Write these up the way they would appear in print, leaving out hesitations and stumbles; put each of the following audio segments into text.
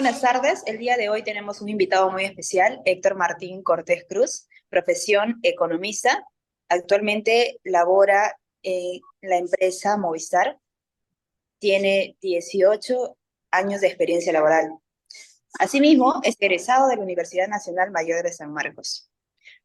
buenas tardes. El día de hoy tenemos un invitado muy especial, Héctor Martín Cortés Cruz, profesión economista. Actualmente labora en la empresa Movistar. Tiene 18 años de experiencia laboral. Asimismo, es egresado de la Universidad Nacional Mayor de San Marcos.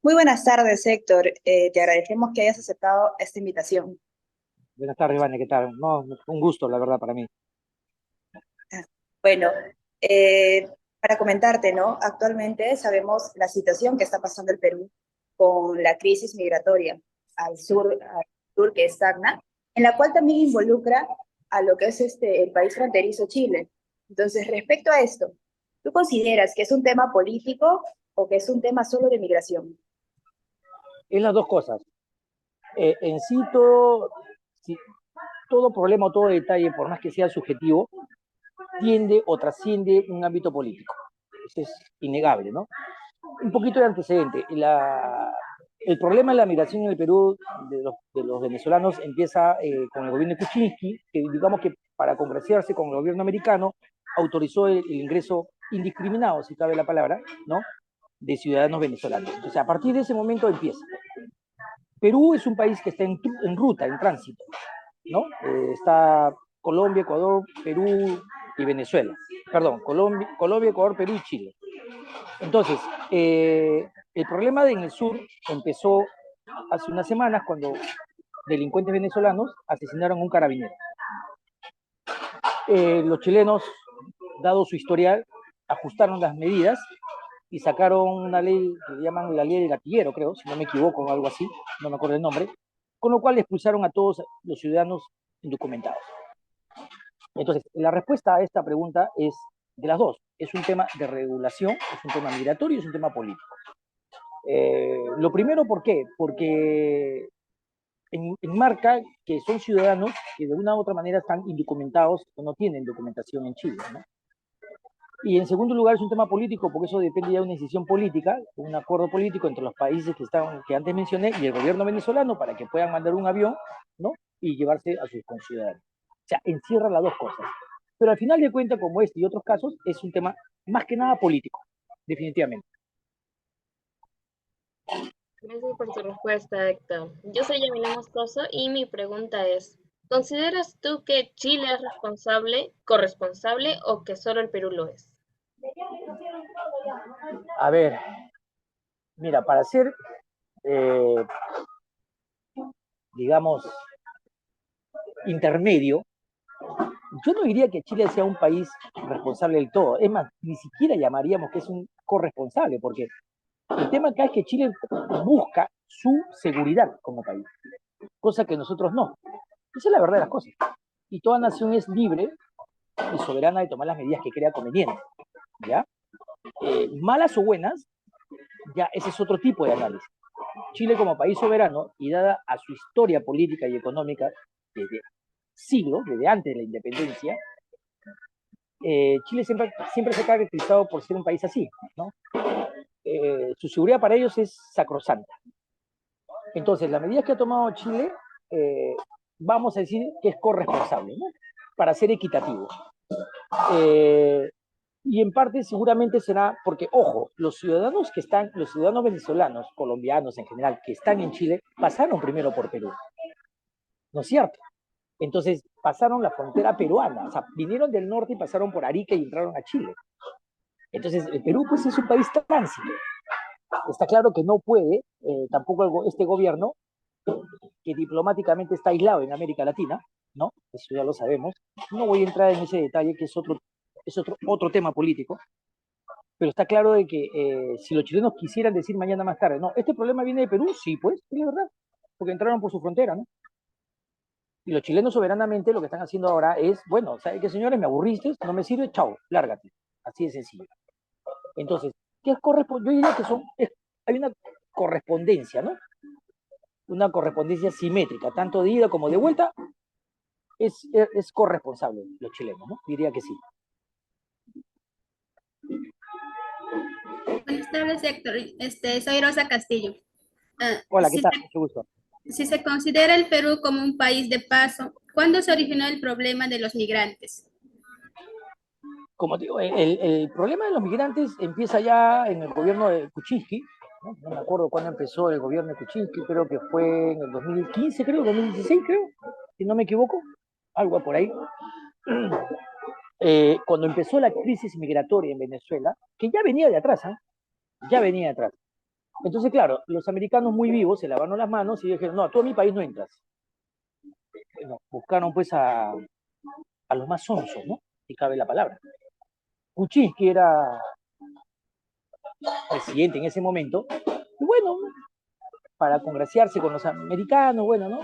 Muy buenas tardes, Héctor. Te agradecemos que hayas aceptado esta invitación. Buenas tardes, Ivane, ¿qué tal? No, un gusto, la verdad, para mí. Bueno, eh, para comentarte, ¿no? Actualmente sabemos la situación que está pasando el Perú con la crisis migratoria al sur que estagna, en la cual también involucra a lo que es el país fronterizo Chile. Entonces, respecto a esto, ¿tú consideras que es un tema político o que es un tema solo de migración? Es las dos cosas. En sí, todo problema o todo detalle, por más que sea subjetivo, tiende o trasciende un ámbito político. Eso es innegable, ¿no? Un poquito de antecedente. El problema de la migración en el Perú de los venezolanos empieza con el gobierno de Kuczynski, que digamos que para congraciarse con el gobierno americano, autorizó el ingreso indiscriminado, si cabe la palabra, ¿no?, de ciudadanos venezolanos. Entonces, a partir de ese momento empieza. Perú es un país que está en ruta, en tránsito, ¿no? Está Colombia, Ecuador, Perú y Venezuela. Perdón, Colombia, Ecuador, Perú y Chile. Entonces, el problema en el sur empezó hace unas semanas cuando delincuentes venezolanos asesinaron a un carabinero. Los chilenos, dado su historial, ajustaron las medidas y sacaron una ley que le llaman la ley del gatillero, creo, si no me equivoco, o algo así, no me acuerdo el nombre, con lo cual expulsaron a todos los ciudadanos indocumentados. Entonces, la respuesta a esta pregunta es de las dos. Es un tema de regulación, es un tema migratorio y es un tema político. Lo primero, ¿por qué? Porque enmarca que son ciudadanos que de una u otra manera están indocumentados o no tienen documentación en Chile, ¿no? Y en segundo lugar es un tema político, porque eso depende ya de una decisión política, un acuerdo político entre los países que antes mencioné y el gobierno venezolano para que puedan mandar un avión, ¿no?, y llevarse a sus conciudadanos. O sea, encierra las dos cosas. Pero al final de cuentas, como este y otros casos, es un tema más que nada político, definitivamente. Gracias por tu respuesta, Héctor. Yo soy Yamila Moscoso y mi pregunta es, ¿consideras tú que Chile es responsable, corresponsable o que solo el Perú lo es? A ver, mira, para ser, eh, digamos, intermedio, yo no diría que Chile sea un país responsable del todo. Es más, ni siquiera llamaríamos que es un corresponsable, porque el tema acá es que Chile busca su seguridad como país, cosa que nosotros no. Esa es la verdad de las cosas. Y toda nación es libre y soberana de tomar las medidas que crea conveniente, ¿ya? Malas o buenas, ya ese es otro tipo de análisis. Chile como país soberano y dada a su historia política y económica desde siglos, desde antes de la independencia, Chile siempre se ha caracterizado por ser un país así, ¿no? Su seguridad para ellos es sacrosanta. Entonces, las medidas que ha tomado Chile, eh, vamos a decir que es corresponsable, ¿no?, para ser equitativo. Eh, y en parte seguramente será porque, ojo, los ciudadanos venezolanos, colombianos en general, que están en Chile, pasaron primero por Perú, ¿no es cierto? Entonces pasaron la frontera peruana, o sea, vinieron del norte y pasaron por Arica y entraron a Chile. Entonces, el Perú pues es un país tránsito. Está claro que no puede, tampoco este gobierno, que diplomáticamente está aislado en América Latina, ¿no? Eso ya lo sabemos. No voy a entrar en ese detalle, que es otro tema político, pero está claro de que si los chilenos quisieran decir mañana más tarde, no, este problema viene de Perú, sí, pues, es verdad, porque entraron por su frontera, ¿no? Y los chilenos soberanamente lo que están haciendo ahora es, bueno, ¿sabe qué, señores? Me aburriste, no me sirve, chao, lárgate. Así de sencillo. Entonces, ¿qué es yo diría que hay una correspondencia, ¿no? Una correspondencia simétrica, tanto de ida como de vuelta, es corresponsable los chilenos, ¿no? Diría que sí. Buenas tardes, Héctor. Soy Rosa Castillo. Ah, Hola, ¿qué si tal? se, Mucho gusto. si se considera el Perú como un país de paso, ¿cuándo se originó el problema de los migrantes? como te digo, el problema de los migrantes empieza ya en el gobierno de Kuczynski, ¿no? No me acuerdo cuándo empezó el gobierno de Kuczynski, creo que fue en el 2015, creo, 2016, creo, si no me equivoco, algo por ahí. Cuando empezó la crisis migratoria en Venezuela, que ya venía de atrás, ¿eh? Ya venía de atrás. Entonces, claro, los americanos muy vivos se lavaron las manos y dijeron, no, tú a mi país no entras. Bueno, buscaron pues a los más sonsos, ¿no? Si cabe la palabra. Kuczynski era presidente en ese momento, y bueno, para congraciarse con los americanos, bueno, ¿no?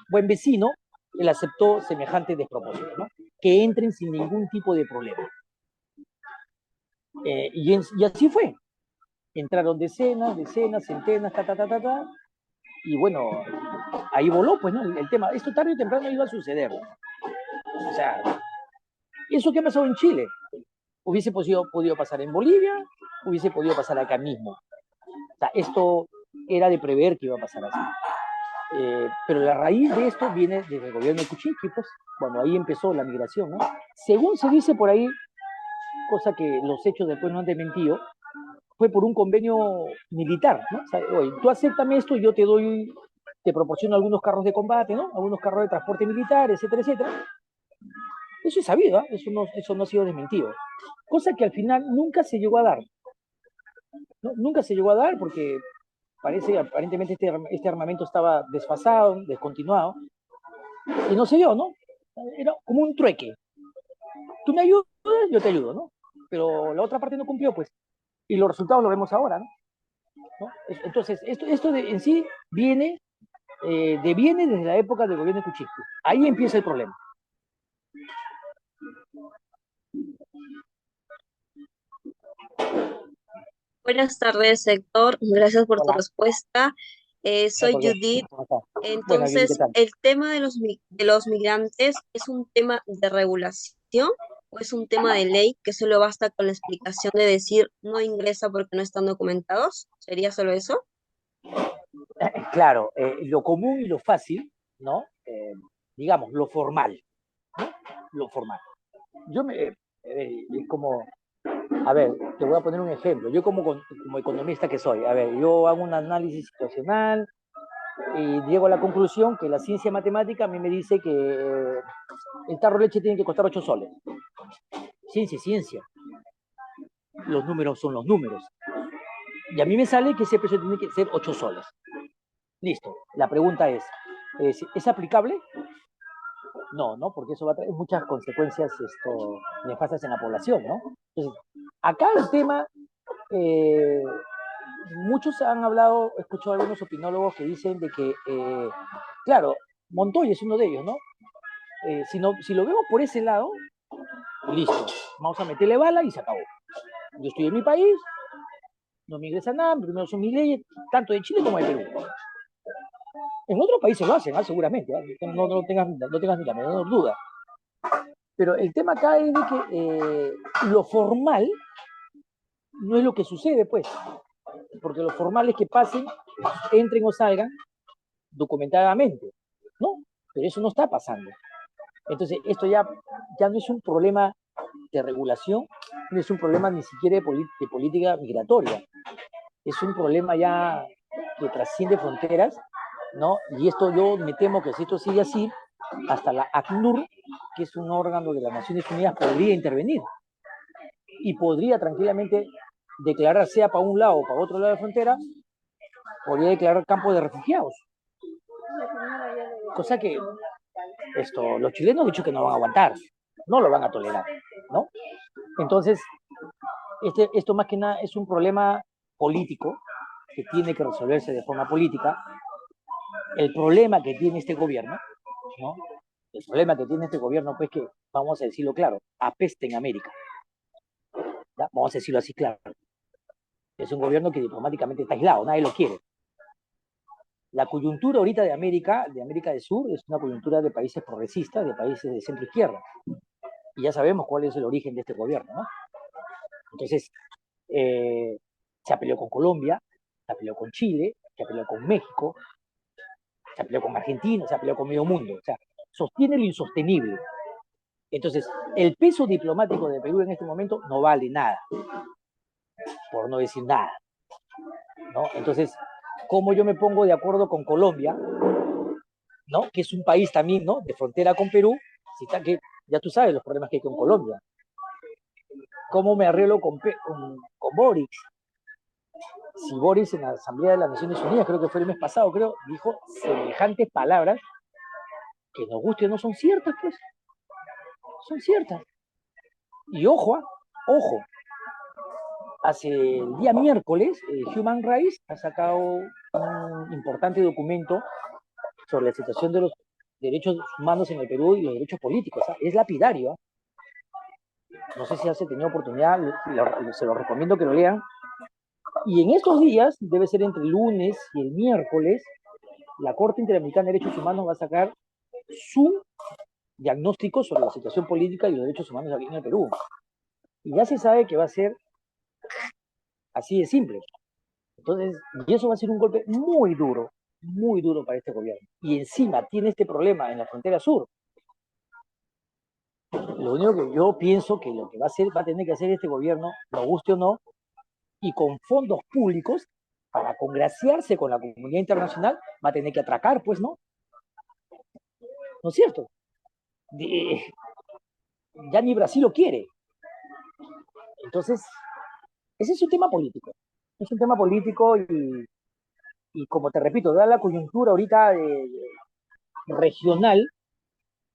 Buen vecino, él aceptó semejante despropósito, ¿no? Que entren sin ningún tipo de problema. Y así fue. Entraron decenas, centenas, y bueno, ahí voló, pues, ¿no? El tema, esto tarde o temprano iba a suceder. O sea, ¿eso qué ha pasado en Chile? Hubiese podido pasar en Bolivia, hubiese podido pasar acá mismo. O sea, esto era de prever que iba a pasar así. Pero la raíz de esto viene desde el gobierno de Kuczynski, pues, cuando ahí empezó la migración, ¿no? Según se dice por ahí, cosa que los hechos después no han desmentido, fue por un convenio militar, ¿no? O sea, oye, tú acéptame esto y yo te proporciono algunos carros de combate, ¿no? Algunos carros de transporte militar, etcétera, etcétera. Eso es sabido, ¿eh? Eso no ha sido desmentido. Cosa que al final nunca se llegó a dar. ¿No? Nunca se llegó a dar porque aparentemente este armamento estaba desfasado, descontinuado, y no se dio, ¿no? Era como un trueque. Tú me ayudas, yo te ayudo, ¿no? Pero la otra parte no cumplió, pues. Y los resultados los vemos ahora, ¿no? Entonces, esto en sí deviene desde la época del gobierno de Kuczynski. Ahí empieza el problema. Buenas tardes, Héctor. Gracias por tu Hola. respuesta. No, Soy ¿por qué? Judith. ¿Cómo estás? Bueno, Yuri, ¿qué Entonces, tal? ¿el tema de de los migrantes es un tema de regulación o es un tema de ley que solo basta con la explicación de decir no ingresa porque no están documentados? ¿Sería solo eso? Claro, lo común y lo fácil, ¿no? Digamos, lo formal, ¿no? Lo formal. Yo es como, a ver, te voy a poner un ejemplo. Yo como economista que soy, a ver, yo hago un análisis situacional y llego a la conclusión que la ciencia matemática a mí me dice que el tarro de leche tiene que costar 8 soles. Ciencia es ciencia. Los números son los números. Y a mí me sale que ese precio tiene que ser 8 soles. Listo. La pregunta ¿es aplicable? No, ¿no? Porque eso va a traer muchas consecuencias nefastas en la población, ¿no? Entonces, acá el tema, muchos han hablado, he escuchado a algunos opinólogos que dicen de que, claro, Montoya es uno de ellos, ¿no? Si lo vemos por ese lado, listo, vamos a meterle bala y se acabó. Yo estoy en mi país, no me ingresa nada, primero son mis leyes, tanto de Chile como de Perú. En otros países lo hacen, seguramente, no tengas ni la menor duda. Pero el tema acá es de que lo formal no es lo que sucede, pues, porque lo formal es que pasen, entren o salgan documentadamente, ¿no? Pero eso no está pasando. Entonces, esto ya no es un problema de regulación, no es un problema ni siquiera de política migratoria, es un problema ya que trasciende fronteras, ¿no? Y esto yo me temo que si esto sigue así, hasta la ACNUR, que es un órgano de las Naciones Unidas, podría intervenir y podría tranquilamente declarar, sea para un lado o para otro lado de la frontera, podría declarar campo de refugiados. Cosa que los chilenos han dicho que no van a aguantar, no lo van a tolerar, ¿no? Entonces, esto más que nada es un problema político que tiene que resolverse de forma política. El problema que tiene este gobierno, ¿no? El problema que tiene este gobierno, pues que, vamos a decirlo claro, apesta en América. ¿Ya? Vamos a decirlo así claro. Es un gobierno que diplomáticamente está aislado, nadie lo quiere. La coyuntura ahorita de América del Sur, es una coyuntura de países progresistas, de países de centro izquierda. Y ya sabemos cuál es el origen de este gobierno, ¿no? Entonces, se peleó con Colombia, se peleó con Chile, se peleó con México, se peleó con Argentina, se peleó con medio mundo. O sea, sostiene lo insostenible. Entonces, el peso diplomático de Perú en este momento no vale nada, por no decir nada, ¿no? Entonces, ¿cómo yo me pongo de acuerdo con Colombia, ¿no? Que es un país también, ¿no? De frontera con Perú, si está que ya tú sabes los problemas que hay con Colombia. ¿Cómo me arreglo con Boris? Si Boris en la Asamblea de las Naciones Unidas, creo que fue el mes pasado, creo, dijo semejantes palabras que nos guste o no son ciertas, pues, son ciertas. Y ojo, ojo, hace el día miércoles, Human Rights ha sacado un importante documento sobre la situación de los derechos humanos en el Perú y los derechos políticos. ¿Ah? Es lapidario. No sé si has tenido oportunidad, se lo recomiendo que lo lean. Y en estos días, debe ser entre el lunes y el miércoles, la Corte Interamericana de Derechos Humanos va a sacar su diagnóstico sobre la situación política y los derechos humanos aquí en el Perú. Y ya se sabe que va a ser así de simple. Entonces, y eso va a ser un golpe muy duro para este gobierno. Y encima tiene este problema en la frontera sur. Lo único que yo pienso que lo que va a tener que hacer este gobierno, lo guste o no, y con fondos públicos, para congraciarse con la comunidad internacional, va a tener que atracar, pues, ¿no? ¿No es cierto? Ya ni Brasil lo quiere. Entonces, ese es un tema político. Es un tema político y como te repito, da la coyuntura ahorita regional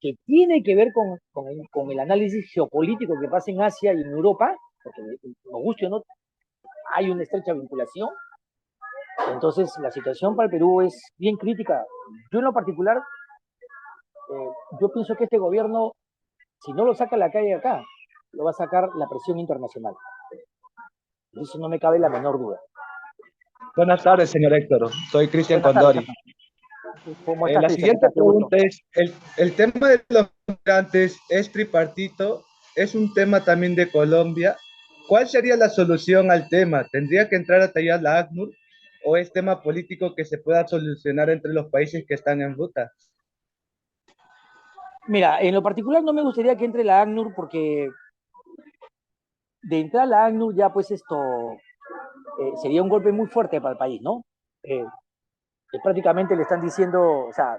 que tiene que ver con el análisis geopolítico que pasa en Asia y en Europa, porque nos guste o no, hay una estrecha vinculación. Entonces, la situación para el Perú es bien crítica. Yo en lo particular, yo pienso que este gobierno, si no lo saca a la calle acá, lo va a sacar la presión internacional. De eso no me cabe la menor duda. Buenas tardes, señor Héctor. Soy Cristian Buenas tardes, Condori. ¿cómo estás, La Cristian? ¿Qué siguiente tal? Qué gusto. pregunta es, el tema de los migrantes es tripartito, es un tema también de Colombia. ¿Cuál sería la solución al tema? ¿Tendría que entrar hasta allá la ACNUR o es tema político que se pueda solucionar entre los países que están en ruta? Mira, en lo particular no me gustaría que entre la ACNUR porque de entrar la ACNUR ya pues esto sería un golpe muy fuerte para el país, ¿no? Prácticamente le están diciendo, o sea,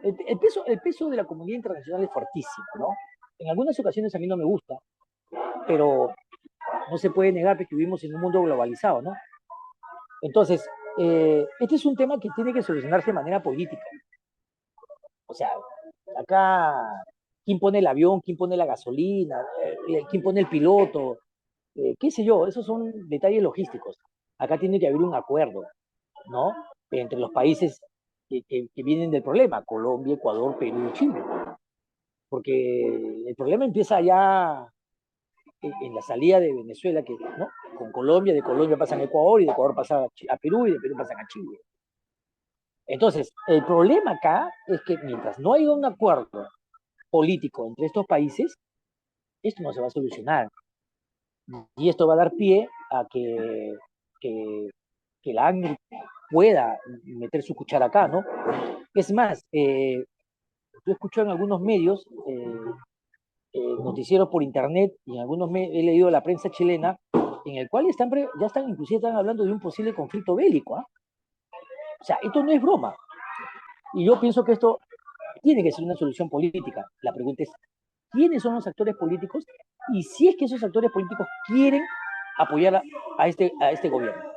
el peso de la comunidad internacional es fuertísimo, ¿no? En algunas ocasiones a mí no me gusta, pero no se puede negar que vivimos en un mundo globalizado, ¿no? Entonces, este es un tema que tiene que solucionarse de manera política. O sea, acá, ¿quién pone el avión? ¿Quién pone la gasolina? ¿Quién pone el piloto? ¿Qué sé yo? Esos son detalles logísticos. Acá tiene que haber un acuerdo, ¿no? Entre los países que vienen del problema, Colombia, Ecuador, Perú y Chile. Porque el problema empieza ya en la salida de Venezuela, que, ¿no? Con Colombia, de Colombia pasan a Ecuador y de Ecuador pasan a Perú y de Perú pasan a Chile. Entonces, el problema acá es que mientras no haya un acuerdo político entre estos países, esto no se va a solucionar. Y esto va a dar pie a que, que la ANGRI pueda meter su cuchara acá, ¿no? Es más, yo escucho en algunos medios, noticieros por internet, y en algunos he leído la prensa chilena, en el cual inclusive están hablando de un posible conflicto bélico, ¿ah? O sea, esto no es broma. Y yo pienso que esto tiene que ser una solución política. La pregunta es, ¿quiénes son los actores políticos? Y si es que esos actores políticos quieren apoyar a este gobierno.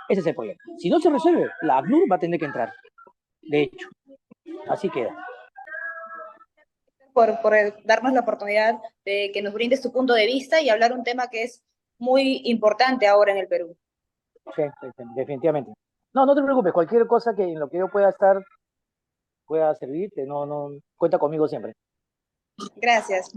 Ese es el problema. Si no se resuelve, la ACNUR va a tener que entrar. De hecho, así queda. Por darnos la oportunidad de que nos brindes tu punto de vista y hablar un tema que es muy importante ahora en el Perú. Sí, definitivamente. No, no te preocupes, cualquier cosa que en lo que yo pueda estar, pueda servirte, no, cuenta conmigo siempre. Gracias.